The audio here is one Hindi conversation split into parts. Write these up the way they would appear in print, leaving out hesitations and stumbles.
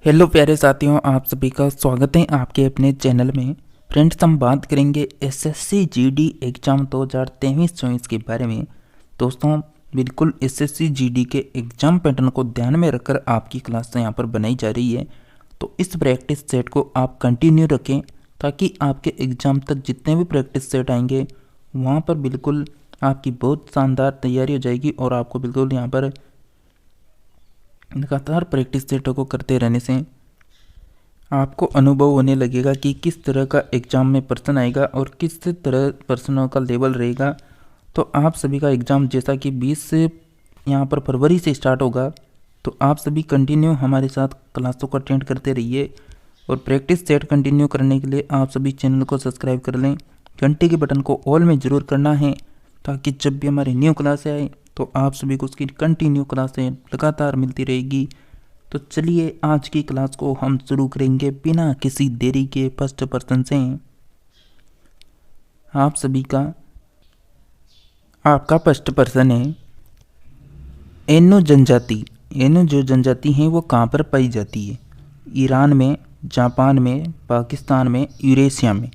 हेलो प्यारे साथियों, आप सभी का स्वागत है आपके अपने चैनल में। फ्रेंड्स, हम बात करेंगे एसएससी जीडी एग्ज़ाम 2023-24 के बारे में। दोस्तों, बिल्कुल एसएससी जीडी के एग्ज़ाम पैटर्न को ध्यान में रखकर आपकी क्लास यहाँ पर बनाई जा रही है। तो इस प्रैक्टिस सेट को आप कंटिन्यू रखें ताकि आपके एग्ज़ाम तक जितने भी प्रैक्टिस सेट आएंगे वहाँ पर बिल्कुल आपकी बहुत शानदार तैयारी हो जाएगी और आपको बिल्कुल यहाँ पर लगातार प्रैक्टिस सेटों को करते रहने से आपको अनुभव होने लगेगा कि किस तरह का एग्ज़ाम में प्रश्न आएगा और किस तरह प्रश्नों का लेवल रहेगा। तो आप सभी का एग्ज़ाम जैसा कि 20 से यहाँ पर फरवरी से स्टार्ट होगा, तो आप सभी कंटिन्यू हमारे साथ क्लासों को अटेंड करते रहिए। और प्रैक्टिस सेट कंटिन्यू करने के लिए आप सभी चैनल को सब्सक्राइब कर लें, घंटे के बटन को ऑल में ज़रूर करना है ताकि जब भी हमारी न्यू क्लास आए तो आप सभी को उसकी कंटिन्यू क्लासें लगातार मिलती रहेगी। तो चलिए आज की क्लास को हम शुरू करेंगे बिना किसी देरी के फर्स्ट पर्सन से। आप सभी का आपका फर्स्ट पर्सन है एनो जनजाति। एनो जो जनजाति है वो कहाँ पर पाई जाती है? ईरान में, जापान में, पाकिस्तान में, यूरेशिया में।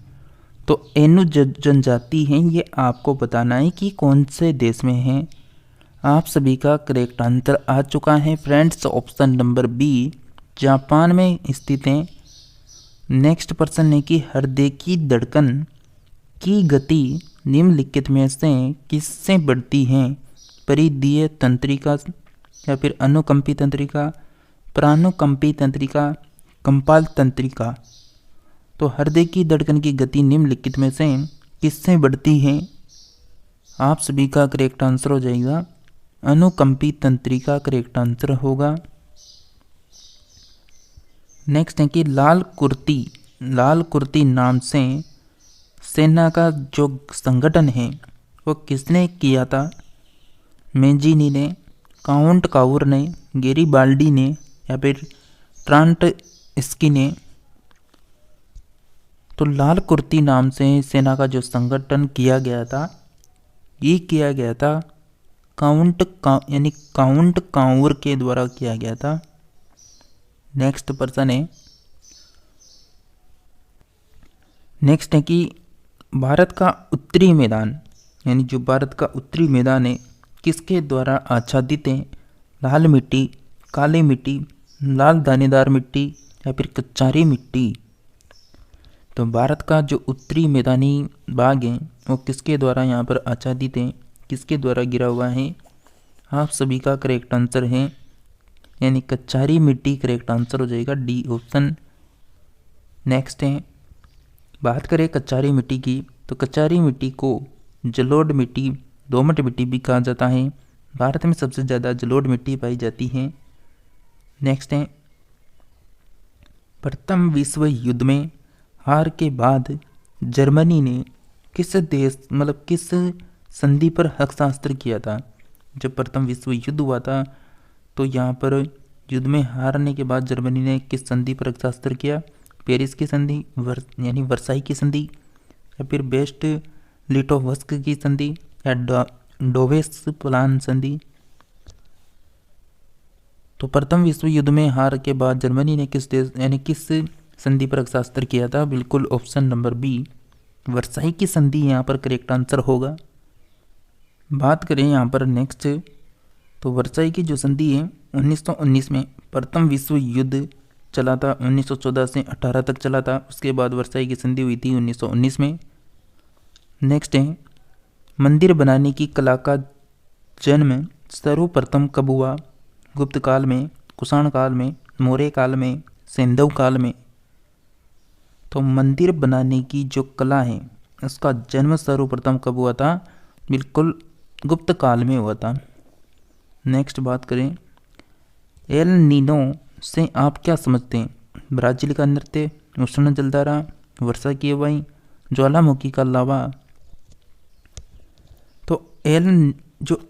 तो एनो जनजाति है, ये आपको बताना है कि कौन से देश में है। आप सभी का करेक्ट आंसर आ चुका है friends, option number B, Japan में स्थित है। नेक्स्ट प्रश्न है कि हृदय की धड़कन की गति निम्नलिखित में से किससे बढ़ती है? परिधीय तंत्रिका या फिर अनुकंपी तंत्रिका, प्राणुकंपी तंत्रिका, कंपाल तंत्रिका। तो हृदय की धड़कन की गति निम्नलिखित में से किससे बढ़ती है? आप सभी का करेक्ट आंसर हो जाएगा अनुकंपी तंत्रिका करेक्ट आंसर होगा। नेक्स्ट है कि लाल कुर्ती नाम से सेना का जो संगठन है वो किसने किया था? मेंजीनी ने, काउंट काउर ने, गेरिबाल्डी ने या फिर ट्रांटस्की ने? तो लाल कुर्ती नाम से सेना का जो संगठन किया गया था, ये किया गया था काउंट काउर के द्वारा किया गया था। नेक्स्ट पर्सन है, नेक्स्ट है कि भारत का उत्तरी मैदान यानी जो भारत का उत्तरी मैदान है किसके द्वारा आच्छादित है? लाल मिट्टी, काली मिट्टी, लाल दानेदार मिट्टी या फिर कच्चारी मिट्टी? तो भारत का जो उत्तरी मैदानी भाग है वो किसके द्वारा यहाँ पर आच्छादित है, किसके द्वारा गिरा हुआ है? आप सभी का करेक्ट आंसर है यानी कच्चारी मिट्टी करेक्ट आंसर हो जाएगा, डी ऑप्शन। नेक्स्ट है, बात करें कच्चारी मिट्टी की, तो कच्चारी मिट्टी को जलोढ़ मिट्टी, दोमट मिट्टी भी कहा जाता है। भारत में सबसे ज़्यादा जलोढ़ मिट्टी पाई जाती है। नेक्स्ट है, प्रथम विश्व युद्ध में हार के बाद जर्मनी ने किस संधि पर हस्ताक्षर किया था? जब प्रथम विश्व युद्ध हुआ था तो यहाँ पर युद्ध में हारने के बाद जर्मनी ने किस संधि पर हस्ताक्षर किया? पेरिस की संधि, यानी वर्साई की संधि, या फिर बेस्ट लिटोवस्क की संधि, या डोवेस प्लान संधि? तो प्रथम विश्व युद्ध में हार के बाद जर्मनी ने किस देश यानी किस संधि पर हस्ताक्षर किया था? बिल्कुल ऑप्शन नंबर बी, वर्साई की संधि यहाँ पर करेक्ट आंसर होगा। बात करें यहाँ पर नेक्स्ट, तो वर्साई की जो संधि है 1919 में प्रथम विश्व युद्ध चला था, 1914 से 18 तक चला था। उसके बाद वर्साई की संधि हुई थी 1919 में। नेक्स्ट है, मंदिर बनाने की कला का जन्म सर्वप्रथम कब हुआ? गुप्त काल में, कुषाण काल में, मौर्य काल में, सैंधव काल में? तो मंदिर बनाने की जो कला है उसका जन्म सर्वप्रथम कब हुआ था? बिल्कुल गुप्त काल में हुआ था। नेक्स्ट बात करें, एल नीनो से आप क्या समझते हैं? ब्राज़ील का नृत्य, उष्ण जलधारा, वर्षा की हवाएं, ज्वालामुखी का लावा? तो एल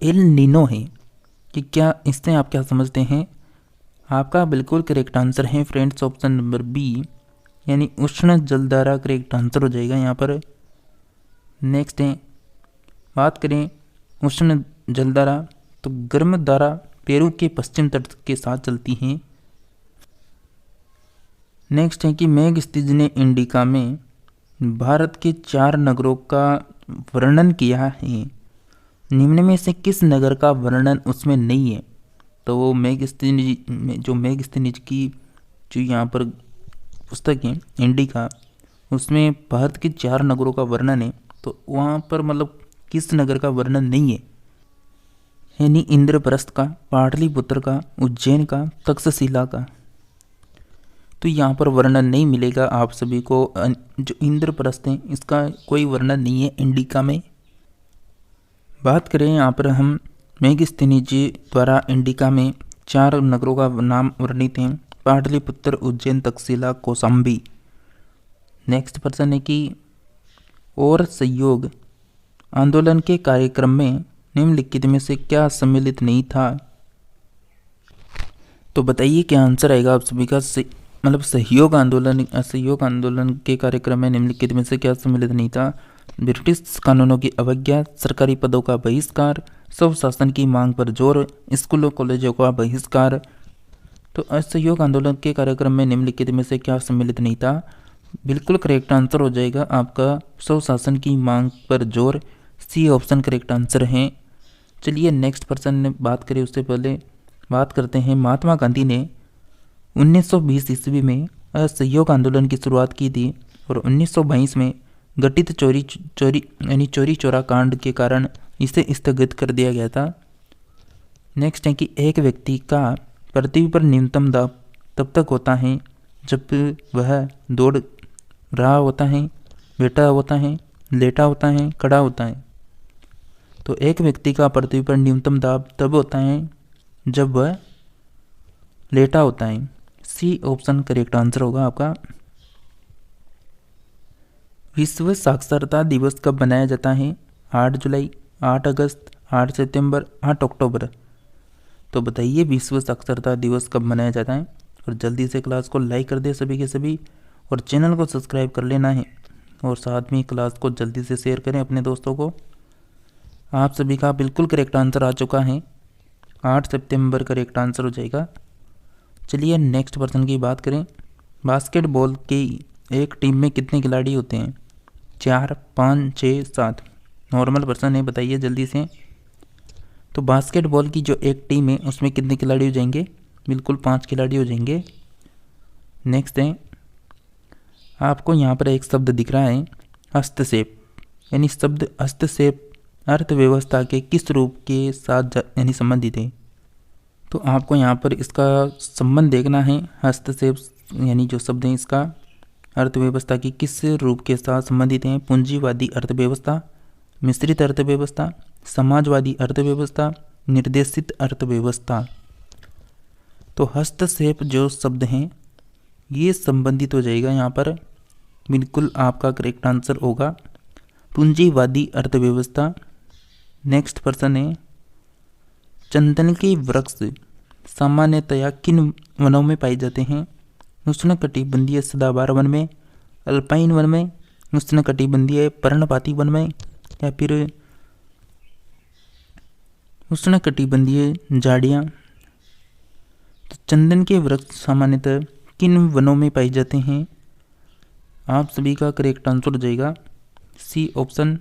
नीनो है कि क्या, इससे आप क्या समझते हैं? आपका बिल्कुल करेक्ट आंसर है फ्रेंड्स, ऑप्शन नंबर बी, यानी उष्ण जलधारा करेक्ट आंसर हो जाएगा यहाँ पर। नेक्स्ट है, बात करें उष्ण जलधारा, तो गर्म धारा पेरू के पश्चिम तट के साथ चलती हैं। नेक्स्ट है कि मेगस्तीज ने इंडिका में भारत के 4 नगरों का वर्णन किया है, निम्न में से किस नगर का वर्णन उसमें नहीं है। तो वो मेगस्तीनिज की जो यहाँ पर पुस्तक है इंडिका, उसमें भारत के 4 नगरों का वर्णन है, तो वहाँ पर मतलब किस नगर का वर्णन नहीं है, यानी इंद्रप्रस्थ का, पाटलिपुत्र का, उज्जैन का, तक्षशिला का। तो यहाँ पर वर्णन नहीं मिलेगा आप सभी को। जो इंद्रप्रस्थ है इसका कोई वर्णन नहीं है इंडिका में। बात करें यहाँ पर हम मेगस्तीनिज जी द्वारा इंडिका में 4 नगरों का नाम वर्णित हैं, पाटलिपुत्र, उज्जैन, तक्षशिला, कौशाम्बी। नेक्स्ट प्रश्न है कि और सहयोग आंदोलन के कार्यक्रम में निम्नलिखित में से क्या सम्मिलित नहीं था। तो बताइए क्या आंसर आएगा आप सभी का। मतलब सहयोग आंदोलन के कार्यक्रम में निम्नलिखित में से क्या सम्मिलित नहीं था। ब्रिटिश कानूनों की अवज्ञा, सरकारी पदों का बहिष्कार, स्वशासन की मांग पर जोर, स्कूलों कॉलेजों का बहिष्कार। तो असहयोग आंदोलन के कार्यक्रम में निम्नलिखित में से क्या सम्मिलित नहीं था। बिल्कुल करेक्ट आंसर हो जाएगा आपका स्वशासन की मांग पर जोर, सी ऑप्शन करेक्ट आंसर है। चलिए नेक्स्ट पर्सन बात करें उससे पहले बात करते हैं। महात्मा गांधी ने 1920 ईस्वी में असहयोग आंदोलन की शुरुआत की थी और 1922 में घटित चोरी चोरा कांड के कारण इसे स्थगित कर दिया गया था। नेक्स्ट है कि एक व्यक्ति का पृथ्वी पर न्यूनतम दाब तब तक होता है जब वह दौड़ रहा होता है, बैठा होता है, लेटा होता है, खड़ा होता है। तो एक व्यक्ति का पृथ्वी पर न्यूनतम दाब तब होता है जब वह लेटा होता है। सी ऑप्शन करेक्ट आंसर होगा आपका। विश्व साक्षरता दिवस कब मनाया जाता है। 8 जुलाई, 8 अगस्त, 8 सितंबर, 8 अक्टूबर। तो बताइए विश्व साक्षरता दिवस कब मनाया जाता है। और जल्दी से क्लास को लाइक कर दे सभी के सभी और चैनल को सब्सक्राइब कर लेना है और साथ में क्लास को जल्दी से शेयर करें अपने दोस्तों को। आप सभी का बिल्कुल करेक्ट आंसर आ चुका है, 8 सितंबर करेक्ट आंसर हो जाएगा। चलिए नेक्स्ट पर्सन की बात करें। बास्केटबॉल की एक टीम में कितने खिलाड़ी होते हैं। 4, 5, 6, 7। नॉर्मल पर्सन है, बताइए जल्दी से। तो बास्केटबॉल की जो एक टीम है उसमें कितने खिलाड़ी हो जाएंगे। बिल्कुल 5 खिलाड़ी हो जाएंगे। नेक्स्ट है, आपको यहाँ पर एक शब्द दिख रहा है हस्तक्षेप, यानी शब्द हस्तक्षेप अर्थव्यवस्था के किस रूप के साथ यानी संबंधित है। तो आपको यहाँ पर इसका संबंध देखना है। हस्तक्षेप यानी जो शब्द है इसका अर्थव्यवस्था की किस रूप के साथ संबंधित हैं। पूंजीवादी अर्थव्यवस्था, मिश्रित अर्थव्यवस्था, समाजवादी अर्थव्यवस्था, निर्देशित अर्थव्यवस्था। तो हस्तक्षेप जो शब्द हैं ये संबंधित हो जाएगा यहाँ पर। बिल्कुल आपका करेक्ट आंसर होगा पूंजीवादी अर्थव्यवस्था। नेक्स्ट पर्सन है, चंदन के वृक्ष सामान्यतया किन वनों में पाए जाते हैं। उष्णकटिबंधीय सदाबहार वन में, अल्पाइन वन में, उष्णकटिबंधीय पर्णपाती वन में या फिर उष्णकटिबंधीय झाड़ियाँ। तो चंदन के वृक्ष सामान्यतः किन वनों में पाए जाते हैं। आप सभी का करेक्ट आंसर हो जाएगा सी ऑप्शन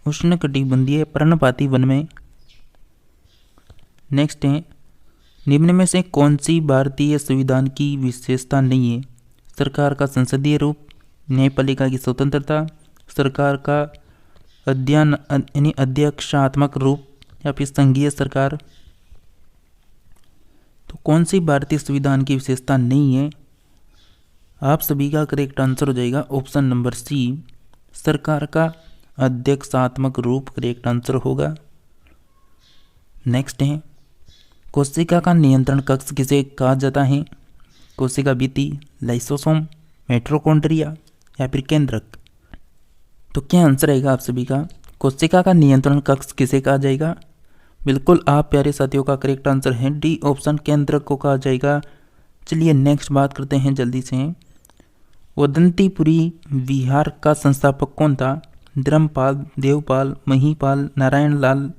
उष्णकटिबंधीय पर्णपाती वन में। नेक्स्ट है, निम्न में से कौन सी भारतीय संविधान की विशेषता नहीं है। सरकार का संसदीय रूप, न्यायपालिका की स्वतंत्रता, सरकार का अध्ययन यानी अध्यक्षात्मक रूप या फिर संघीय सरकार। तो कौन सी भारतीय संविधान की विशेषता नहीं है। आप सभी का करेक्ट आंसर हो जाएगा ऑप्शन नंबर सी, सरकार का अध्यक्षात्मक रूप करेक्ट आंसर होगा। नेक्स्ट है, कोशिका का नियंत्रण कक्ष किसे कहा जाता है। कोशिका भित्ति, लाइसोसोम, मिटोकॉन्ड्रिया या फिर केंद्रक। तो क्या आंसर आएगा आप सभी का। कोशिका का नियंत्रण कक्ष किसे कहा जाएगा। बिल्कुल आप प्यारे साथियों का करेक्ट आंसर है डी ऑप्शन, केंद्रक को कहा जाएगा। चलिए नेक्स्ट बात करते हैं जल्दी से। वदंतीपुरी विहार का संस्थापक कौन था। धर्मपाल, देवपाल, महिपाल, नारायण लाल।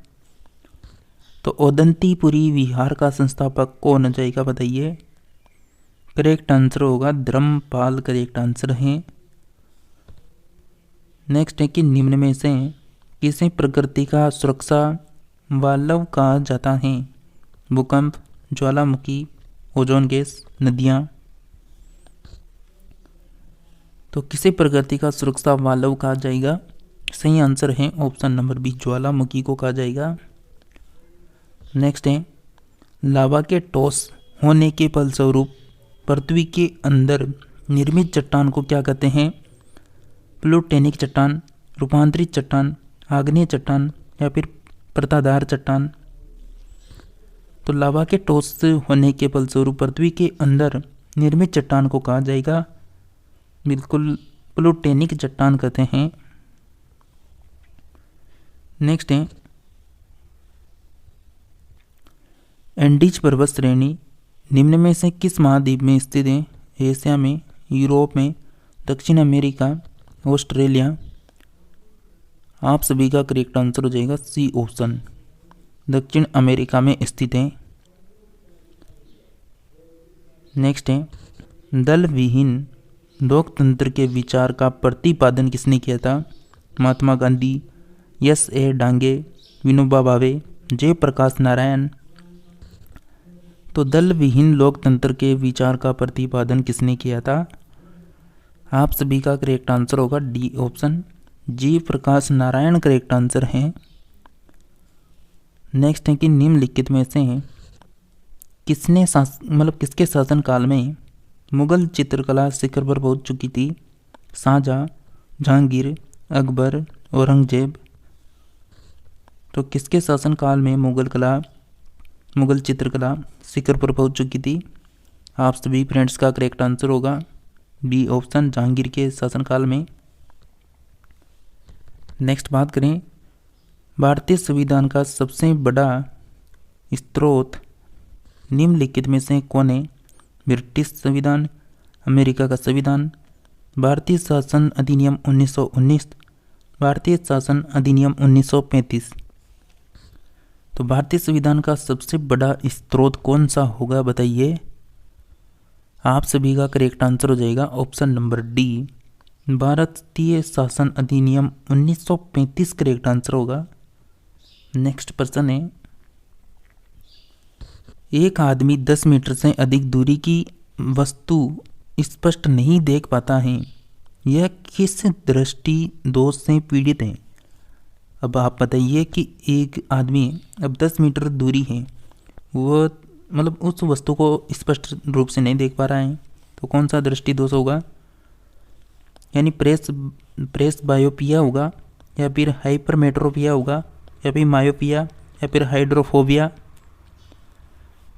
तो ओदंतीपुरी विहार का संस्थापक कौन हो जाएगा बताइए। करेक्ट आंसर होगा धर्मपाल, करेक्ट आंसर है। नेक्स्ट है कि निम्न में से किसे प्रकृति का सुरक्षा वाल्व कहा जाता है? भूकंप, ज्वालामुखी, ओजोन गैस, नदियाँ। तो किसे प्रकृति का सुरक्षा वाल्व कहा जाएगा? सही आंसर है ऑप्शन नंबर बी, ज्वालामुखी को कहा जाएगा। नेक्स्ट है लावा के ठोस होने के फलस्वरूप पृथ्वी के अंदर निर्मित चट्टान को क्या कहते हैं? प्लूटेनिक चट्टान, रूपांतरित चट्टान, आग्नेय चट्टान या फिर परतादार चट्टान। तो लावा के ठोस होने के फलस्वरूप पृथ्वी के अंदर निर्मित चट्टान को कहा जाएगा बिल्कुल प्लूटेनिक चट्टान कहते हैं। नेक्स्ट है एंडीज पर्वत श्रेणी निम्न में से किस महाद्वीप में स्थित है? एशिया में, यूरोप में, दक्षिण अमेरिका, ऑस्ट्रेलिया। आप सभी का करेक्ट आंसर हो जाएगा सी ऑप्शन, दक्षिण अमेरिका में स्थित है। नेक्स्ट है दल विहीन लोकतंत्र के विचार का प्रतिपादन किसने किया था? Mahatma Gandhi, S A Dange, Vinoba Bhave, Jayaprakash Narayan. तो दल विहीन लोकतंत्र के विचार का प्रतिपादन किसने किया था? आप सभी का करेक्ट आंसर होगा D option, Jayaprakash Narayan correct answer है। नेक्स्ट है कि निम्नलिखित में से किसने किसके शासनकाल में मुगल चित्रकला शिखर पर पहुंच चुकी थी? शाहजहां, जहांगीर, अकबर, औरंगजेब। तो किसके शासनकाल में मुगल चित्रकला शिखर पर पहुंच चुकी थी? आप सभी फ्रेंड्स का करेक्ट आंसर होगा बी ऑप्शन, जहांगीर के शासनकाल में। नेक्स्ट बात करें भारतीय संविधान का सबसे बड़ा स्रोत निम्नलिखित में से कौन है? ब्रिटिश संविधान, अमेरिका का संविधान, भारतीय शासन अधिनियम 1919, भारतीय शासन अधिनियम 1935। तो भारतीय संविधान का सबसे बड़ा स्रोत कौन सा होगा बताइए? आप सभी का करेक्ट आंसर हो जाएगा ऑप्शन नंबर डी, भारतीय शासन अधिनियम 1935 करेक्ट आंसर होगा। नेक्स्ट प्रश्न है एक आदमी 10 मीटर से अधिक दूरी की वस्तु स्पष्ट नहीं देख पाता है, यह किस दृष्टि दोष से पीड़ित है? अब आप बताइए कि एक आदमी अब 10 मीटर दूरी है, वो उस वस्तु को स्पष्ट रूप से नहीं देख पा रहा है, तो कौन सा दृष्टि दोष होगा? यानी प्रेस बायोपिया होगा, या फिर हाइपरमेट्रोपिया होगा, या फिर मायोपिया, या फिर हाइड्रोफोबिया।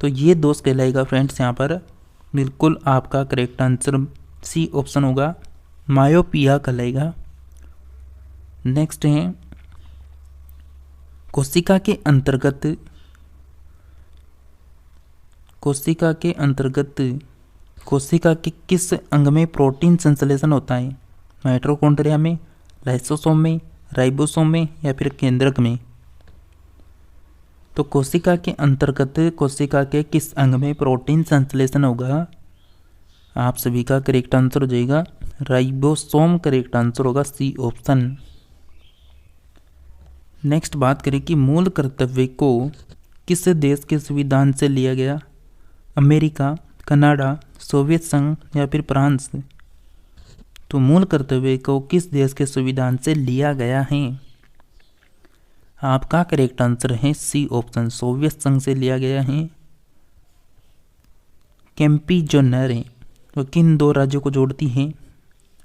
तो ये दोष कहलाएगा फ्रेंड्स यहाँ पर। बिल्कुल आपका करेक्ट आंसर सी ऑप्शन होगा, मायोपिया कहलाएगा। नेक्स्ट है कोशिका के किस अंग में प्रोटीन संश्लेषण होता है? माइटोकॉन्ड्रिया में, लाइसोसोम में, राइबोसोम में या फिर केंद्रक में। तो कोशिका के किस अंग में प्रोटीन संश्लेषण होगा? आप सभी का करेक्ट आंसर हो जाएगा राइबोसोम करेक्ट आंसर होगा सी ऑप्शन। नेक्स्ट बात करें कि मूल कर्तव्य को किस देश के संविधान से लिया गया? अमेरिका, कनाडा, सोवियत संघ या फिर फ्रांस। तो मूल कर्तव्य को किस देश के संविधान से लिया गया है? आपका करेक्ट आंसर है सी ऑप्शन, सोवियत संघ से लिया गया है। केम्पी जो नहर है वो किन दो राज्यों को जोड़ती है?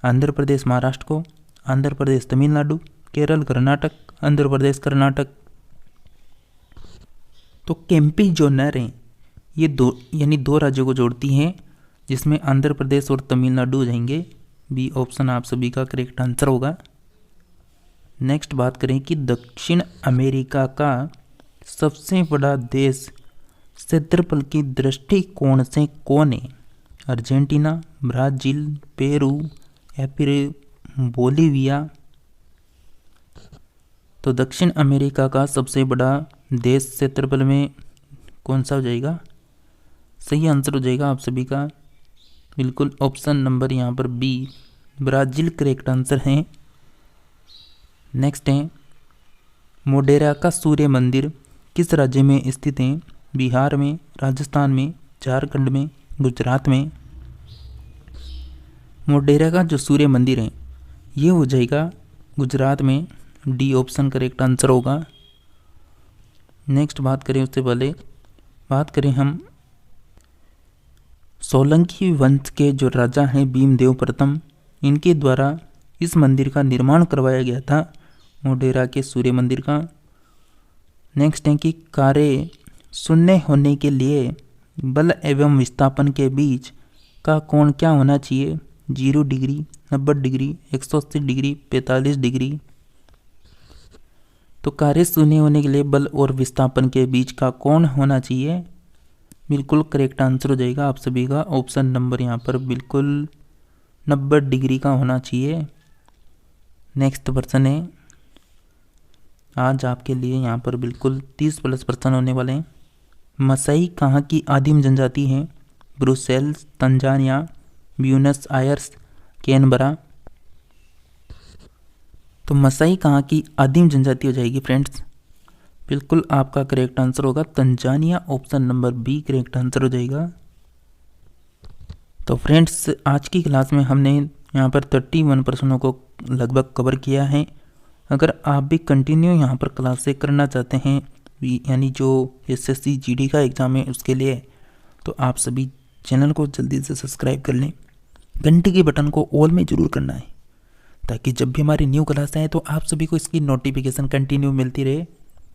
आंध्र प्रदेश महाराष्ट्र को, आंध्र प्रदेश तमिलनाडु, केरल कर्नाटक, आंध्र प्रदेश कर्नाटक। तो केम्पी जो नहर है ये दो राज्यों को जोड़ती हैं, जिसमें आंध्र प्रदेश और तमिलनाडु हो जाएंगे। बी ऑप्शन आप सभी का करेक्ट आंसर होगा। नेक्स्ट बात करें कि दक्षिण अमेरिका का सबसे बड़ा देश क्षेत्रफल की दृष्टिकोण से कौन है? अर्जेंटीना, ब्राज़ील, पेरू या फिर बोलीविया। तो दक्षिण अमेरिका का सबसे बड़ा देश क्षेत्रफल में कौन सा हो जाएगा? सही आंसर हो जाएगा आप सभी का बिल्कुल ऑप्शन नंबर यहाँ पर बी ब्राज़ील करेक्ट आंसर है। नेक्स्ट है मोढेरा का सूर्य मंदिर किस राज्य में स्थित है? बिहार में, राजस्थान में, झारखंड में, गुजरात में। मोढेरा का जो सूर्य मंदिर है ये हो जाएगा गुजरात में, डी ऑप्शन करेक्ट आंसर होगा। नेक्स्ट बात करें उससे पहले बात करें हम सोलंकी वंश के जो राजा हैं भीमदेव प्रथम, इनके द्वारा इस मंदिर का निर्माण करवाया गया था, मोढेरा के सूर्य मंदिर का। नेक्स्ट है कि कार्य शून्य होने के लिए बल एवं विस्थापन के बीच का कोण क्या होना चाहिए? 0 डिग्री, 90 डिग्री, 180 डिग्री, 45 डिग्री। तो कार्य शून्य होने के लिए बल और विस्थापन के बीच का कोण होना चाहिए, बिल्कुल करेक्ट आंसर हो जाएगा आप सभी का ऑप्शन नंबर यहाँ पर बिल्कुल 90 डिग्री का होना चाहिए। नेक्स्ट प्रश्न है, आज आपके लिए यहाँ पर बिल्कुल 30+ प्रश्न होने वाले हैं। मसाई कहाँ की आदिम जनजाति है? Brussels, Tanzania, Buenos Aires, Canberra. तो मसाई कहाँ की आदिम जनजाति हो जाएगी फ्रेंड्स? बिल्कुल आपका करेक्ट आंसर होगा Tanzania, option number B correct answer हो जाएगा। तो फ्रेंड्स आज की क्लास में हमने यहाँ पर 31 प्रश्नों को लगभग कवर किया है। अगर आप भी कंटिन्यू यहाँ पर क्लासें करना चाहते हैं, यानी जो एसएससी जीडी का एग्ज़ाम है उसके लिए, तो आप सभी चैनल को जल्दी से सब्सक्राइब कर लें। घंटी के बटन को ऑल में ज़रूर करना है ताकि जब भी हमारी न्यू क्लास आए तो आप सभी को इसकी नोटिफिकेशन कंटिन्यू मिलती रहे।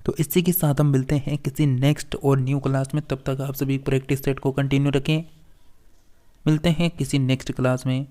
तो इसी के साथ हम मिलते हैं किसी नेक्स्ट और न्यू क्लास में। तब तक आप सभी प्रैक्टिस सेट को कंटिन्यू रखें। मिलते हैं किसी नेक्स्ट क्लास में।